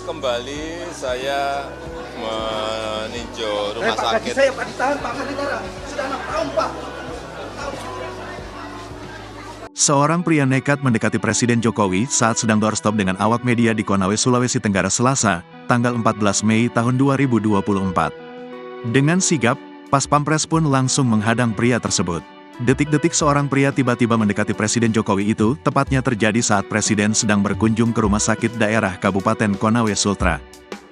Kembali saya meninjau rumah Pak, gaji sakit. saya Pak ditahan Pak Negara. Sudah 6 tahun Pak. Seorang pria nekat mendekati Presiden Jokowi saat sedang doorstop dengan awak media di Konawe, Sulawesi Tenggara Selasa, tanggal 14 Mei tahun 2024. Dengan sigap, Pas Pampres pun langsung menghadang pria tersebut. Detik-detik seorang pria tiba-tiba mendekati Presiden Jokowi itu tepatnya terjadi saat Presiden sedang berkunjung ke rumah sakit daerah Kabupaten Konawe Sultra.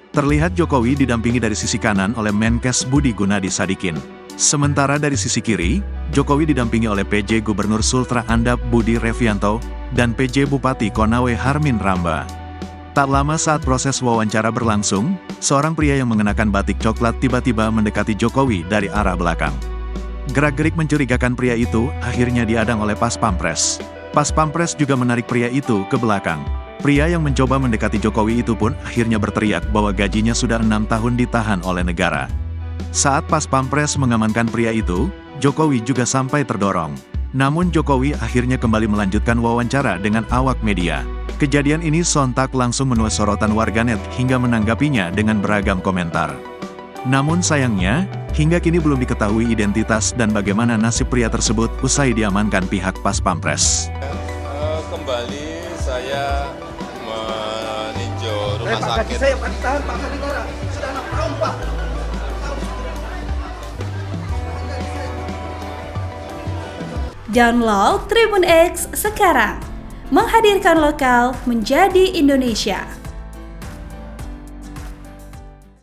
Terlihat Jokowi didampingi dari sisi kanan oleh Menkes Budi Gunadi Sadikin. Sementara dari sisi kiri, Jokowi didampingi oleh PJ Gubernur Sultra Andap Budi Revianto dan PJ Bupati Konawe Harmin Ramba. Tak lama saat proses wawancara berlangsung, seorang pria yang mengenakan batik coklat tiba-tiba mendekati Jokowi dari arah belakang. Gerak-gerik mencurigakan pria itu akhirnya diadang oleh Pas Pampres. Pas Pampres juga menarik pria itu ke belakang. Pria yang mencoba mendekati Jokowi itu pun akhirnya berteriak bahwa gajinya sudah 6 tahun ditahan oleh negara. Saat Pas Pampres mengamankan pria itu, Jokowi juga sampai terdorong. Namun Jokowi akhirnya kembali melanjutkan wawancara dengan awak media. Kejadian ini sontak langsung menuai sorotan warganet hingga menanggapinya dengan beragam komentar. Namun sayangnya, hingga kini belum diketahui identitas dan bagaimana nasib pria tersebut usai diamankan pihak Pas Pampres. Kembali saya meninjau rumah Pak, gaji sakit. saya Pak ditahan Pak Negara. Sudah 6 tahun Pak. Download Tribun X sekarang, menghadirkan lokal menjadi Indonesia.